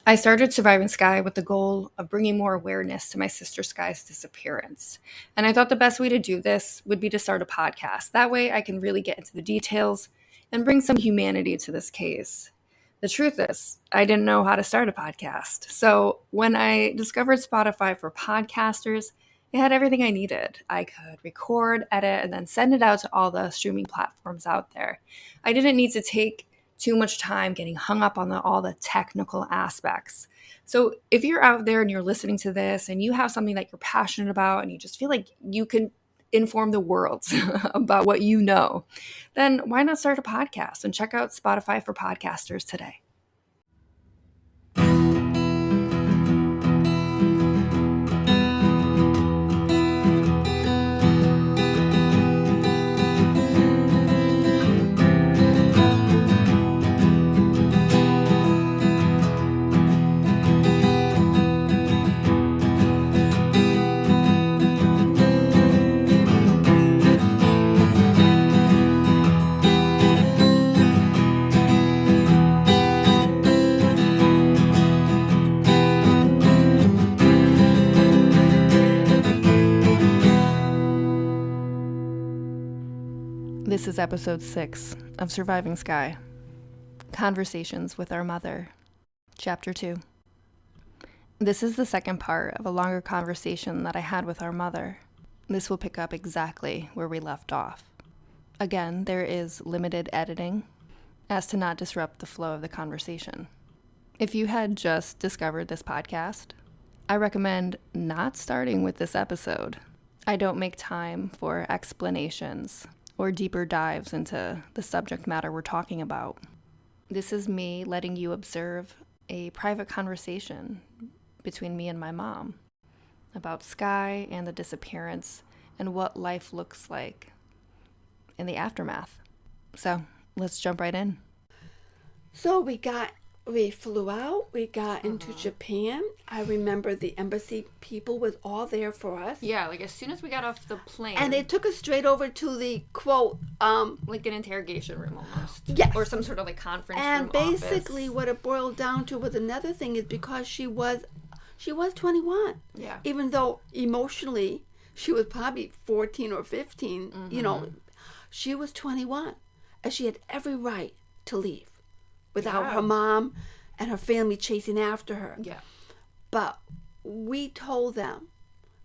I started Surviving Skye with the goal of bringing more awareness to my sister Skye's disappearance. And I thought the best way to do this would be to start a podcast. That way I can really get into the details and bring some humanity to this case. The truth is, I didn't know how to start a podcast. So when I discovered Spotify for podcasters, it had everything I needed. I could record, edit, and then send it out to all the streaming platforms out there. I didn't need to take too much time getting hung up on all the technical aspects. So if you're out there and you're listening to this and you have something that you're passionate about and you just feel like you can inform the world about what you know, then why not start a podcast and check out Spotify for podcasters today. This is episode 6 of Surviving Skye, Conversations with Our Mother, Chapter 2. This is the second part of a longer conversation that I had with our mother. This will pick up exactly where we left off. Again, there is limited editing as to not disrupt the flow of the conversation. If you had just discovered this podcast, I recommend not starting with this episode. I don't make time for explanations or deeper dives into the subject matter we're talking about. This is me letting you observe a private conversation between me and my mom about Skye and the disappearance and what life looks like in the aftermath. So let's jump right in. So we flew out, we got into Japan. I remember the embassy people was all there for us. Yeah, like as soon as we got off the plane. And they took us straight over to the, quote, like an interrogation room almost. Yes. Or some sort of like conference and room basically office. What it boiled down to was another thing is because she was 21. Yeah. Even though emotionally she was probably 14 or 15, you know, she was 21. And she had every right to leave without her mom and her family chasing after her. Yeah. But we told them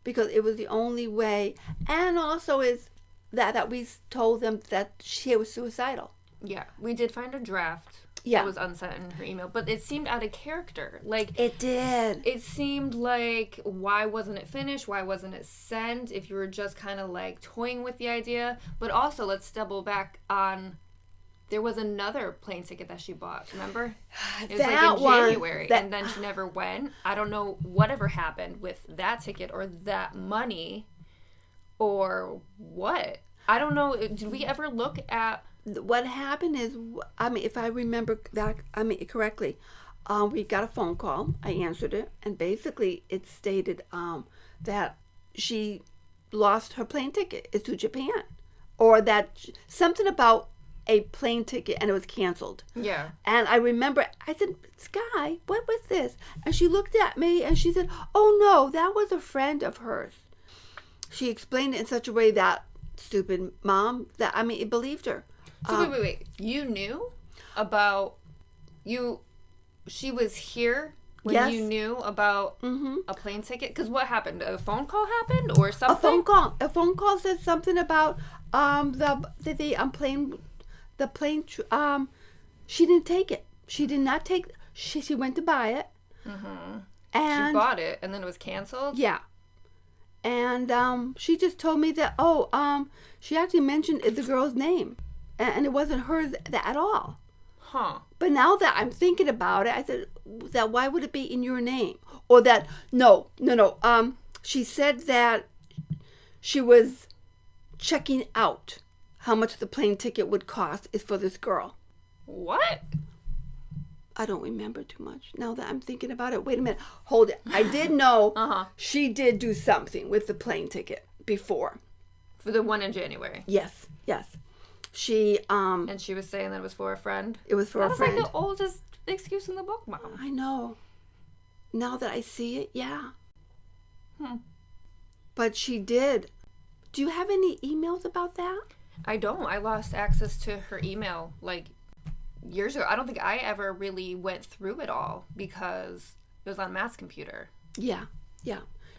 because it was the only way, and also is that we told them that she was suicidal. Yeah, we did find a draft that was unsent in her email, but it seemed out of character. Like it did. It seemed like, why wasn't it finished? Why wasn't it sent? If you were just kind of like toying with the idea. But also, let's double back on. There was another plane ticket that she bought, remember? It was like in January, and then she never went. I don't know whatever happened with that ticket or that money or what. I don't know. Did we ever look at... What happened is, I mean, if I remember that, correctly, we got a phone call. I answered it, and basically it stated that she lost her plane ticket to Japan, or that something about a plane ticket and it was canceled. Yeah. And I remember I said, Skye, what was this? And she looked at me and she said, oh no, that was a friend of hers. She explained it in such a way that stupid mom, that it believed her. So wait. You knew about she was here when you knew about a plane ticket? Because what happened? A phone call happened or something? A phone call said something about the plane, she didn't take it. She did not take, she went to buy it. Mm-hmm. And she bought it and then it was canceled? Yeah. And she just told me that, she actually mentioned the girl's name. And it wasn't hers at all. Huh. But now that I'm thinking about it, I said, that why would it be in your name? Or that, no. She said that she was checking out how much the plane ticket would cost is for this girl. What? I don't remember too much. Now that I'm thinking about it, wait a minute. Hold it. I did know she did do something with the plane ticket before. For the one in January? Yes. She, and she was saying that it was for a friend? It was for a friend. That's like the oldest excuse in the book, Mom. I know. Now that I see it, yeah. Hmm. But she did. Do you have any emails about that? I don't. I lost access to her email like years ago. I don't think I ever really went through it all because it was on Matt's computer. Yeah.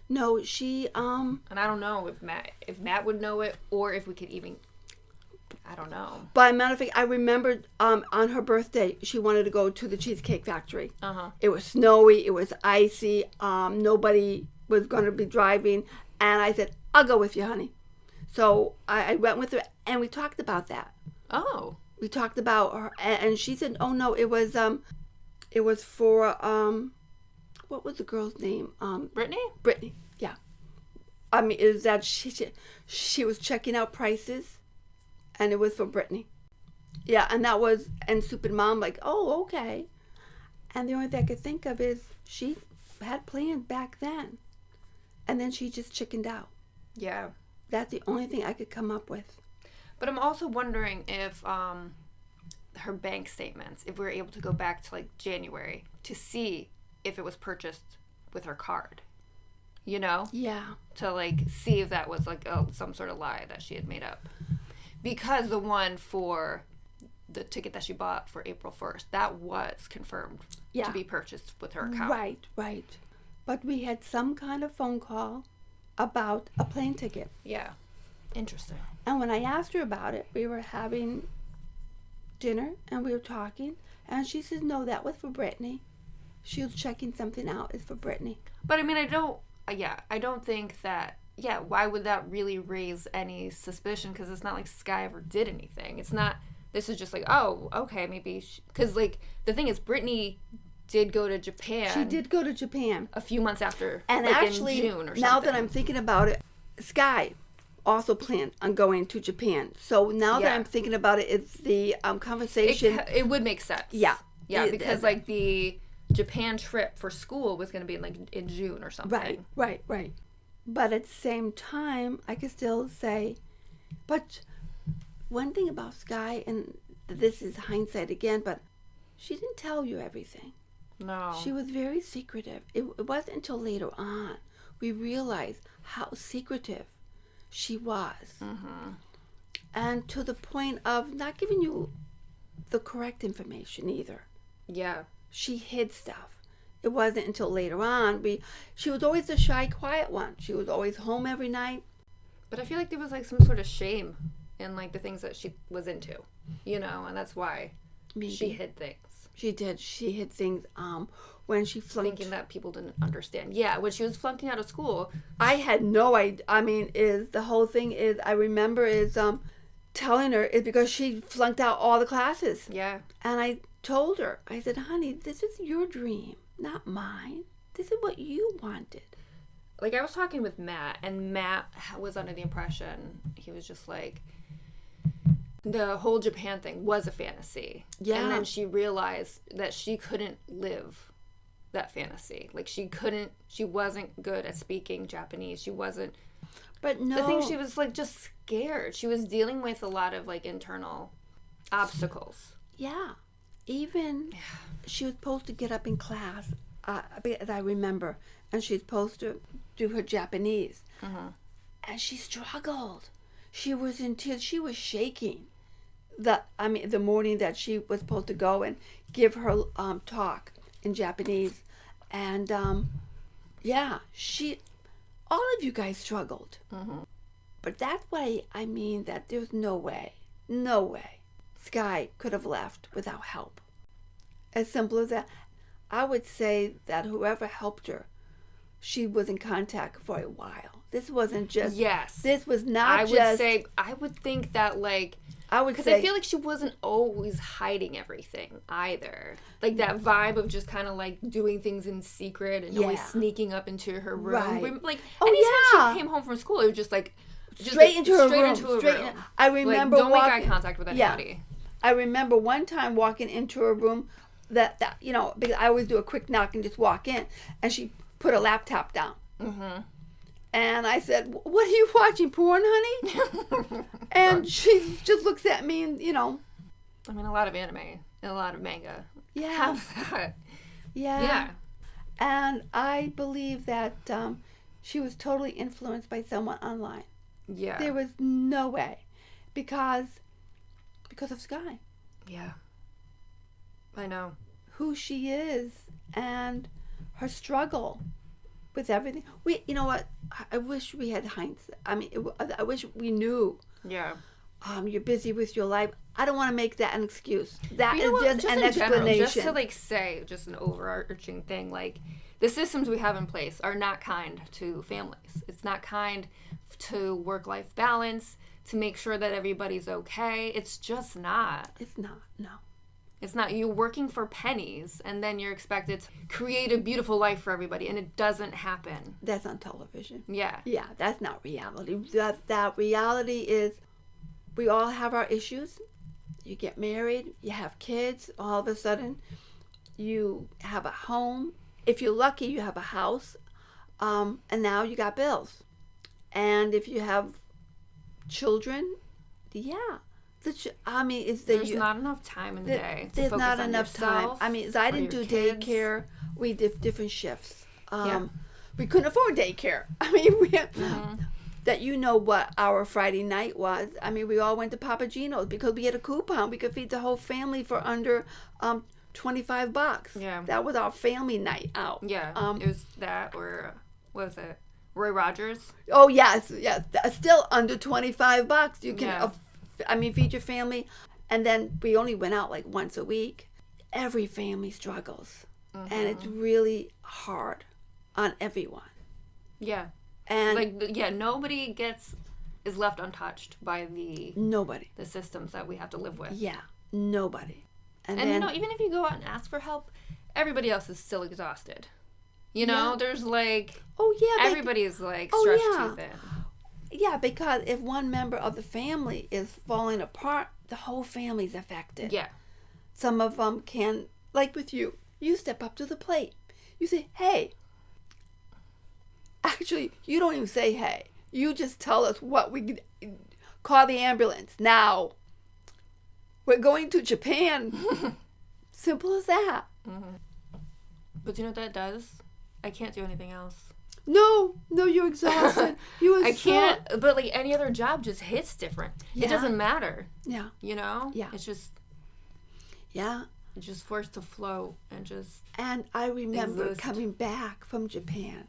No, she And I don't know if Matt would know it or if we could even, I don't know. By a matter of fact, I remembered on her birthday she wanted to go to the Cheesecake Factory. It was snowy, it was icy, nobody was going to be driving, and I said, I'll go with you, honey. So I went with her, and we talked about that. Oh. We talked about her, and she said, "Oh no, it was for what was the girl's name? Brittany? Brittany. Yeah. I mean, is that she was checking out prices, and it was for Brittany. Yeah, and that was and Stupid Mom like, oh okay, and the only thing I could think of is she had planned back then, and then she just chickened out. Yeah. That's the only thing I could come up with. But I'm also wondering if her bank statements, if we were able to go back to like January to see if it was purchased with her card. You know? Yeah. To like see if that was like some sort of lie that she had made up. Because the one for the ticket that she bought for April 1st, that was confirmed to be purchased with her account. Right. But we had some kind of phone call about a plane ticket. Yeah. Interesting. And when I asked her about it, we were having dinner and we were talking, and she says, no, that was for Brittany. She was checking something out. It's for Brittany. But I mean, I don't think that, why would that really raise any suspicion? Because it's not like Skye ever did anything. It's not, this is just like, oh, okay, maybe, because like, the thing is, Brittany did go to Japan. She did go to Japan. A few months after, and like actually, in June or something. Now that I'm thinking about it, Skye also planned on going to Japan. So now that I'm thinking about it, it's the conversation. It would make sense. Yeah. Because like the Japan trip for school was going to be like in June or something. Right. But at the same time, I could still say, but one thing about Skye, and this is hindsight again, but she didn't tell you everything. No. She was very secretive. It wasn't until later on we realized how secretive she was. Mm-hmm. And to the point of not giving you the correct information either. Yeah. She hid stuff. It wasn't until later on. She was always the shy, quiet one. She was always home every night. But I feel like there was like some sort of shame in like the things that she was into, you know, and that's why she hid things. She did. She hid things when she flunked. Thinking that people didn't understand. Yeah, when she was flunking out of school. I had no idea. I mean, the whole thing is, I remember is telling her it's because she flunked out all the classes. Yeah. And I told her, I said, honey, this is your dream, not mine. This is what you wanted. Like, I was talking with Matt, and Matt was under the impression, he was just like, the whole Japan thing was a fantasy. Yeah. And then she realized that she couldn't live that fantasy. Like, she wasn't good at speaking Japanese. She wasn't. But no. The thing, she was, like, just scared. She was dealing with a lot of, like, internal obstacles. Yeah. Even she was supposed to get up in class, as I remember, and she's supposed to do her Japanese. Mm-hmm. And she struggled. She was in tears. She was shaking. The morning that she was supposed to go and give her talk in Japanese. And, all of you guys struggled. Mm-hmm. But that's why I mean that there's no way Skye could have left without help. As simple as that. I would say that whoever helped her, she was in contact for a while. This wasn't just... Yes. This was not I would think that, like... Because I feel like she wasn't always hiding everything either. Like that vibe of just kind of like doing things in secret and always sneaking up into her room. Right. Like anytime she came home from school, it was just like... Straight into her room. I remember don't make eye contact with anybody. Yeah. I remember one time walking into her room that because I always do a quick knock and just walk in, and she put her laptop down. Mm-hmm. And I said, what are you watching, porn, honey? And she just looks at me and, I mean, a lot of anime and a lot of manga. Yeah. Have that. Yeah. And I believe that she was totally influenced by someone online. Yeah. There was no way, because of Skye, Yeah. I know. who she is, and her struggle with everything. You know what? I wish we had hindsight. I mean, I wish we knew. Yeah. You're busy with your life. I don't want to make that an excuse. That You is know what? just an in general, explanation. just to like say, just an overarching thing, like the systems we have in place are not kind to families. It's not kind to work-life balance, to make sure that everybody's okay. It's just not. It's not. No. It's not. You're working for pennies, and then you're expected to create a beautiful life for everybody, and it doesn't happen. That's on television. Yeah. Yeah, that's not reality. That reality is, we all have our issues. You get married, you have kids, all of a sudden you have a home. If you're lucky, you have a house, and now you got bills. And if you have children, yeah. There's not enough time in the day to There's focus not on enough time. yourself I mean, I or didn't your do kids. daycare. We did different shifts. Yeah. We couldn't afford daycare. I mean, Mm-hmm. that you know what our Friday night was. I mean, we all went to Papa Gino's because we had a coupon. We could feed the whole family for under $25. Yeah. That was our family night out. Yeah, it was that, or what was it? Roy Rogers. Oh yes. That's still under $25. You can, Yeah. feed your family. And then we only went out like once a week. Every family struggles, and it's really hard on everyone. Yeah, And nobody is left untouched by nobody. the systems that we have to live with. Yeah, nobody. And then, even if you go out and ask for help, everybody else is still exhausted. You know, Yeah. there's like oh yeah, everybody is like Oh, stretched yeah. too thin. yeah, because if one member of the family is falling apart, the whole family's affected. Yeah, Some of them can, like with you, you step up to the plate. You say, hey. Actually, you don't even say hey. You just tell us what we could call the ambulance now. We're going to Japan. Simple as that. but you know what that does? I can't do anything else. No, you're exhausted. I can't. But like any other job, just hits different. Yeah. It doesn't matter. Yeah. You know. Yeah. It's just Yeah. forced to flow and just. And I remember Exist. coming back from Japan.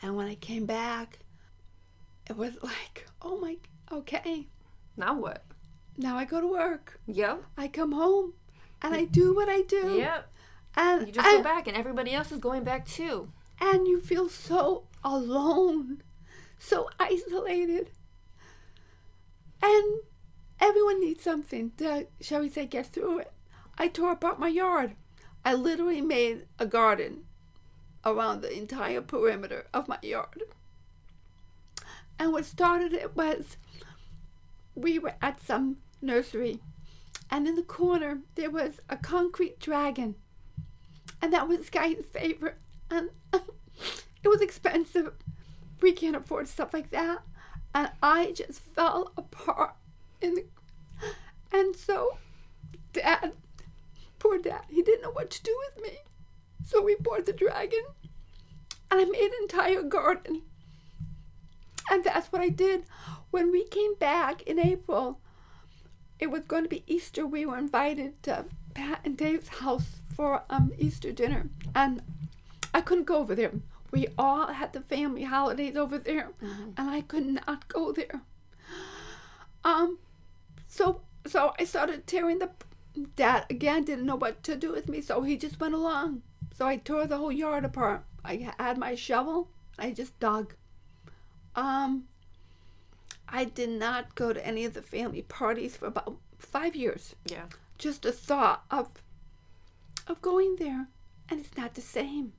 And when I came back, it was like, oh my, okay. Now what? Now I go to work. Yep. I come home and I do what I do. Yep. And You just go back, and everybody else is going back too. And you feel so alone, so isolated. And everyone needs something to, shall we say, get through it. I tore apart my yard. I literally made a garden around the entire perimeter of my yard. And what started it was, we were at some nursery, and in the corner there was a concrete dragon. And that was Skye's favorite. And it was expensive. We can't afford stuff like that. And I just fell apart. And so Dad, poor Dad, he didn't know what to do with me. So we bought the dragon. And I made an entire garden. And that's what I did. When we came back in April, it was going to be Easter. We were invited to Pat and Dave's house for Easter dinner. And I couldn't go over there. We all had the family holidays over there. And I could not go there. So I started tearing Dad, again, didn't know what to do with me, so he just went along. So I tore the whole yard apart. I had my shovel. I just dug. I did not go to any of the family parties for about 5 years. Yeah. Just the thought of going there, and it's not the same.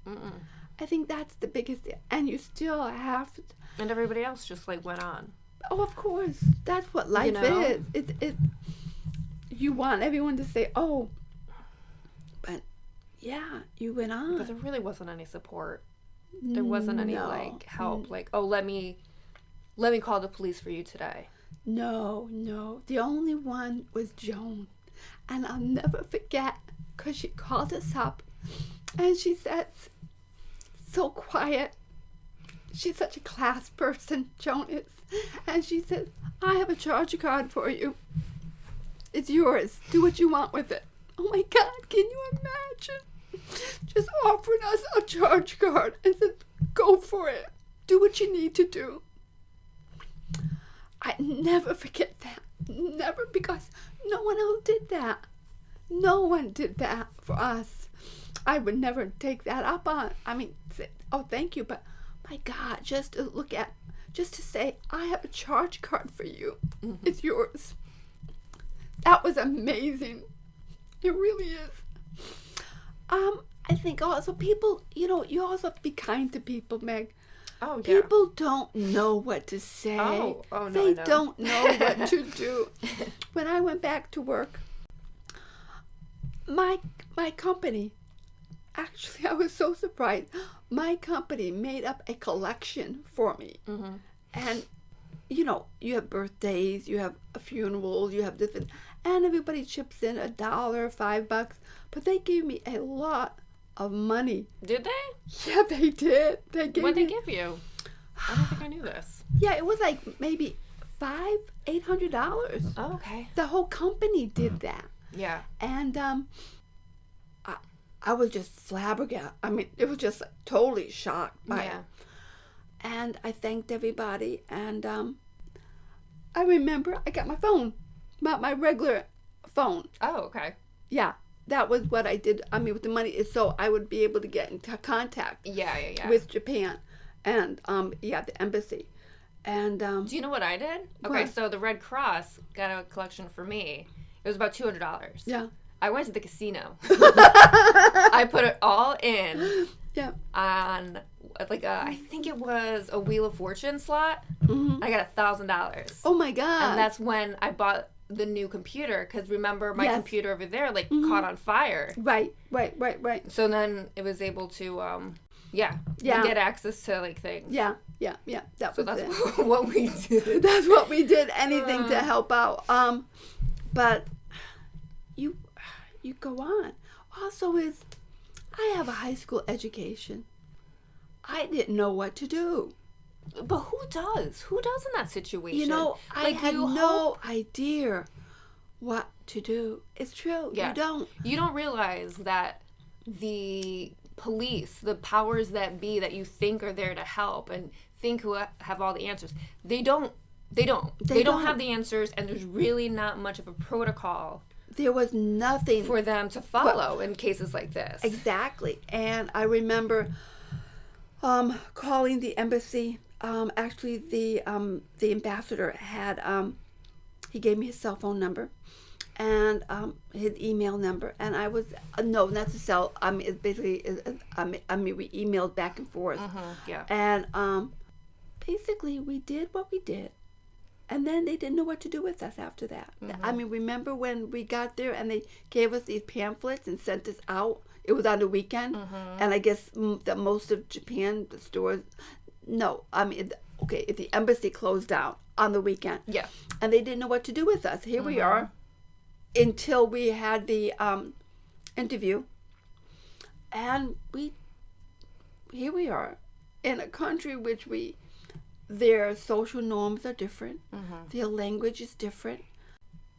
I think that's the biggest, and you still have to. And everybody else just like went on. Oh, of course, that's what life know? is. You want everyone to say, "Oh," but yeah, you went on. But there really wasn't any support. There wasn't any like help. Like, oh, let me call the police for you today. No. The only one was Joan, and I'll never forget, because she called us up, and she says, so quiet. She's such a class person, Joan is. And she said, I have a charge card for you. It's yours. Do what you want with it. Oh my God, can you imagine? Just offering us a charge card and said, go for it. Do what you need to do. I never forget that. Never, because no one else did that. No one did that for us. I would never take that up on. I mean, say, oh, thank you, but my God, just to say, I have a charge card for you. Mm-hmm. It's yours. That was amazing. It really is. I think also people, you also have to be kind to people, Meg. Oh, yeah. People don't know what to say. Oh no, they don't know what to do. When I went back to work, my company, actually, I was so surprised. My company made up a collection for me. Mm-hmm. And, you have birthdays, you have funerals, you have different, and everybody chips in $1, $5, but they gave me a lot of money. Did they? Yeah, they did. What'd they give you? I don't think I knew this. Yeah, it was like maybe $800. Oh, okay. The whole company did that. Yeah. And I was just flabbergasted. I mean, it was just totally shocked by it. And I thanked everybody. And I remember I got my phone, my regular phone. Oh, okay. Yeah, that was what I did. I mean, with the money, is so I would be able to get into contact. Yeah. With Japan, and the embassy. And do you know what I did? Okay, what? So the Red Cross got a collection for me. It was about $200. Yeah. I went to the casino. I put it all in. Yeah. On I think it was a Wheel of Fortune slot. Mm-hmm. I got $1,000. Oh my God. And that's when I bought the new computer, because remember my computer over there caught on fire. Right. So then it was able to get access to things. Yeah. That's what we did. That's what we did. Anything to help out. But you go on. Also, I have a high school education. I didn't know what to do. But who does? Who does in that situation? I had no idea what to do. It's true. Yeah. You don't. You don't realize that the police, the powers that be that you think are there to help and think who have all the answers, they don't have the answers, and there's really not much of a protocol. There was nothing for them to follow in cases like this. Exactly. And I remember calling the embassy. Actually, the ambassador had he gave me his cell phone number and his email number, and I was no, not the cell. It's basically we emailed back and forth. Yeah. And basically we did what we did. And then they didn't know what to do with us after that. Mm-hmm. I mean, remember when we got there and they gave us these pamphlets and sent us out? It was on the weekend. Mm-hmm. And I guess that most of Japan, the stores, if the embassy closed down on the weekend. Yeah. And they didn't know what to do with us. Here we are until we had the interview. And here we are in a country which their social norms are different. Mm-hmm. Their language is different.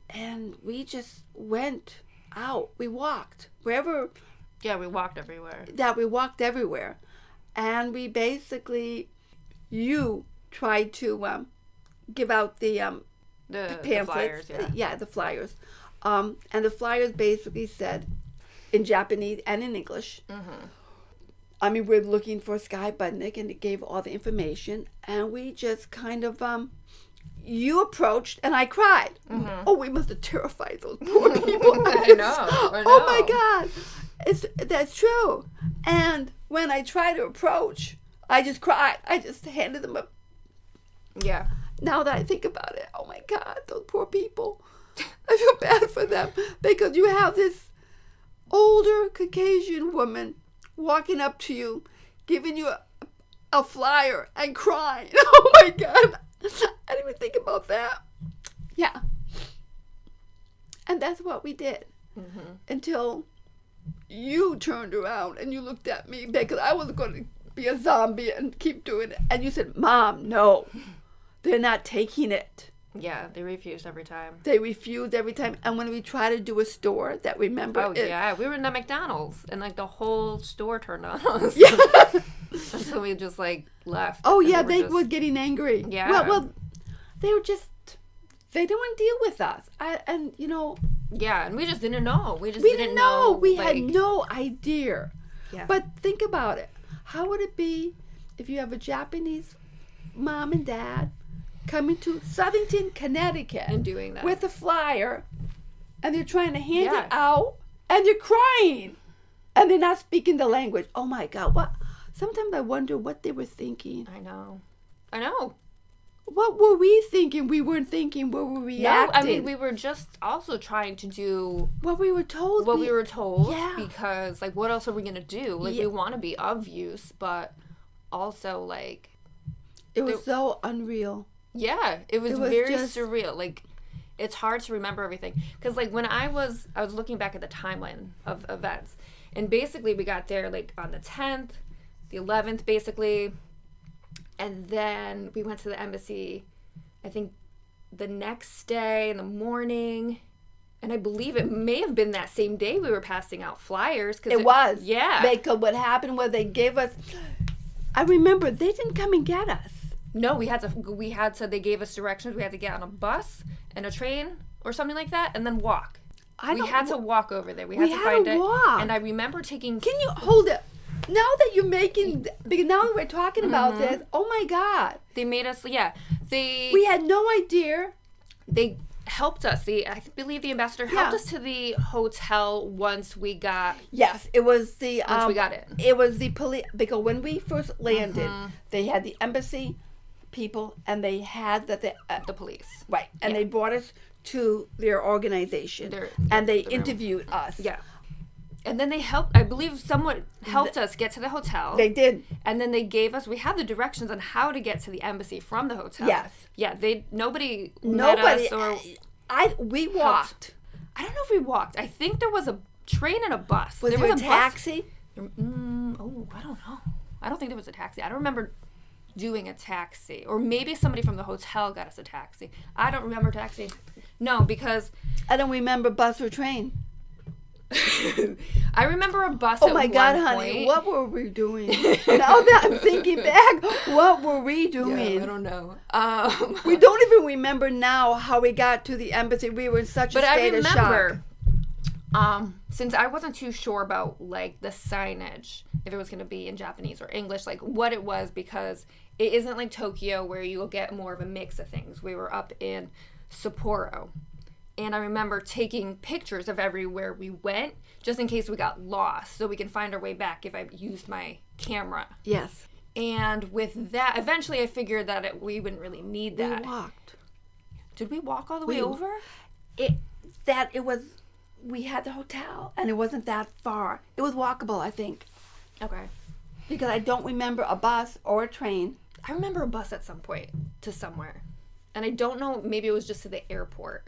And we just went out. We walked wherever. Yeah, we walked everywhere. We walked everywhere. And we basically, you tried to give out the pamphlets. The flyers, yeah. The flyers. And the flyers basically said, in Japanese and in English, I mean, we're looking for Skye Budnick, and it gave all the information. And we just kind of, you approached, and I cried. Mm-hmm. Oh, we must have terrified those poor people. I know. Oh, my God. That's true. And when I tried to approach, I just cried. I just handed them up. Yeah. Now that I think about it, oh, my God, those poor people. I feel bad for them, because you have this older Caucasian woman walking up to you, giving you a flyer and crying. Oh my God. I didn't even think about that. Yeah. And that's what we did. Until you turned around and you looked at me, because I was going to be a zombie and keep doing it. And you said, Mom, no, they're not taking it. Yeah, they refused every time. They refused every time. And when we tried to do a store, that remember? Oh, yeah. We were in the McDonald's, and, like, the whole store turned on us. Yeah. And so we just, like, left. Oh, yeah, they were getting angry. Yeah. Well, they were just, they didn't want to deal with us. And, you know. Yeah, and we just didn't know. We didn't know. We like, had no idea. Yeah. But think about it. How would it be if you have a Japanese mom and dad coming to Southington, Connecticut, and doing that with a flyer, and they're trying to hand Yeah. it out, and they're crying, and they're not speaking the language. Oh my God! What? Sometimes I wonder what they were thinking. I know. What were we thinking? We weren't thinking. What were we reacting? I mean, we were just also trying to do what we were told. We were told. Yeah. Because, like, what else are we gonna do? Like, Yeah. we want to be of use, but also, like, it was so unreal. Yeah, it was very just surreal. Like, it's hard to remember everything. Because, like, when I was looking back at the timeline of events. And basically, we got there, like, on the 10th, the 11th, basically. And then we went to the embassy, I think, the next day in the morning. And I believe it may have been that same day we were passing out flyers. It was. Yeah. Because what happened was they gave us, I remember, they didn't come and get us. No, they gave us directions. We had to get on a bus and a train or something like that and then walk. We had to walk over there. We had to find it. Walk. And I remember taking... Can you hold it? Now that you're making... Because now that we're talking about this, oh my God. They made us... Yeah. We had no idea. They helped us. I believe the ambassador helped us to the hotel once we got... Yes, it was the... Once we got in. It was the police... Because when we first landed, they had the embassy people, and they had the police. Right. And they brought us to their organization. And they interviewed us. Yeah. And then they I believe someone helped us get to the hotel. They did. And then they gave us, we had the directions on how to get to the embassy from the hotel. Yes. Yeah, nobody met us or... We walked. I don't know if we walked. I think there was a train and a bus. Was there a taxi? I don't know. I don't think there was a taxi. I don't remember doing a taxi. Or maybe somebody from the hotel got us a taxi. I don't remember taxi. No, because... I don't remember bus or train. I remember a bus Oh my God, honey, what were we doing? Now that I'm thinking back, what were we doing? Yeah, I don't know. We don't even remember now how we got to the embassy. We were in such a state of shock. Since I wasn't too sure about, like, the signage, if it was going to be in Japanese or English, like, what it was, because it isn't like Tokyo where you'll get more of a mix of things. We were up in Sapporo. And I remember taking pictures of everywhere we went, just in case we got lost, so we can find our way back if I used my camera. Yes. And with that, eventually I figured that we wouldn't really need that. We walked. Did we walk all the way over? We had the hotel, and it wasn't that far. It was walkable, I think. Okay. Because I don't remember a bus or a train. I remember a bus at some point to somewhere. And I don't know, maybe it was just to the airport.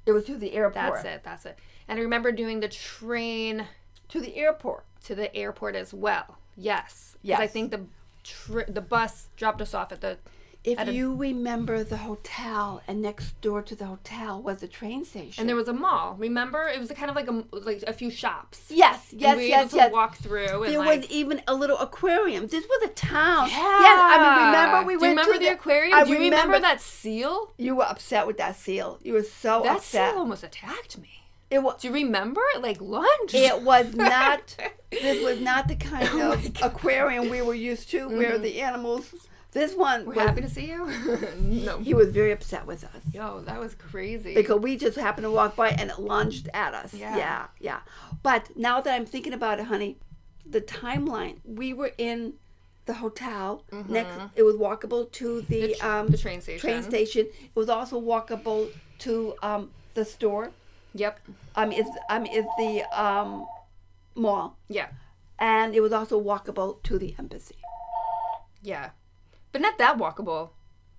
It was to the airport. That's it. And I remember doing the train... To the airport. To the airport as well. Yes. Yes. I think the bus dropped us off at the... If you remember the hotel, and next door to the hotel was the train station. And there was a mall. Remember? It was kind of like a few shops. Yes. And we were able to walk through. There was even a little aquarium. This was a town. Yeah. Yes, I mean, remember we Do you went remember to the aquarium? Do you remember that seal? You were upset with that seal. You were so that upset. That seal almost attacked me. It was. Do you remember? Like lunch. It was not. This was not the kind of aquarium we were used to, where the animals. This one. We're happy to see you. No. He was very upset with us. Yo, that was crazy. Because we just happened to walk by and it lunged at us. Yeah. But now that I'm thinking about it, honey, the timeline. We were in the hotel. Next, it was walkable to the train station. It was also walkable to the store. Yep. It's the mall. Yeah. And it was also walkable to the embassy. Yeah. But not that walkable.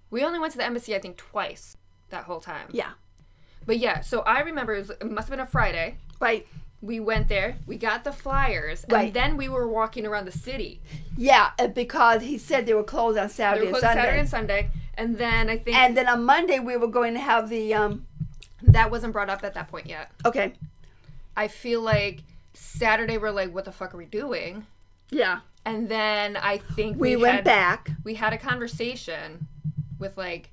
We only went to the embassy, I think, twice that whole time. Yeah. But yeah, so I remember it must have been a Friday. Right. we went there, we got the flyers, Right. and then we were walking around the city. Yeah, because he said they were closed on Saturday They were and closed Sunday. Saturday and Sunday, and then I think And then on Monday we were going to have the that wasn't brought up at that point yet. okay. I feel like Saturday we're like, what the fuck are we doing? Yeah. And then I think We went back. We had a conversation with like,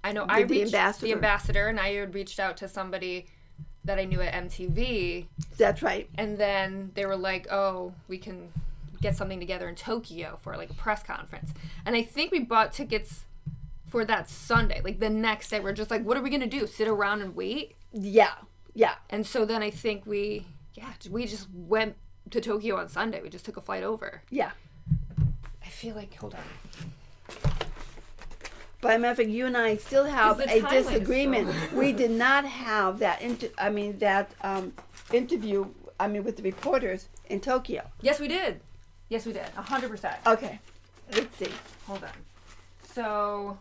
I know I With the reached ambassador. the ambassador, and I had reached out to somebody that I knew at MTV, That's right. and then they were like, oh, we can get something together in Tokyo for like a press conference. And I think we bought tickets for that Sunday, like the next day. We're just like, what are we gonna do? Sit around and wait? Yeah. Yeah. And so then I think we just went to Tokyo on Sunday. We just took a flight over. Yeah. I feel like, hold on. But as a matter of fact, you and I still have the a timeline is disagreement. so- We did not have that interview. With the reporters in Tokyo. Yes, we did. 100%. Okay. Let's see. Hold on. So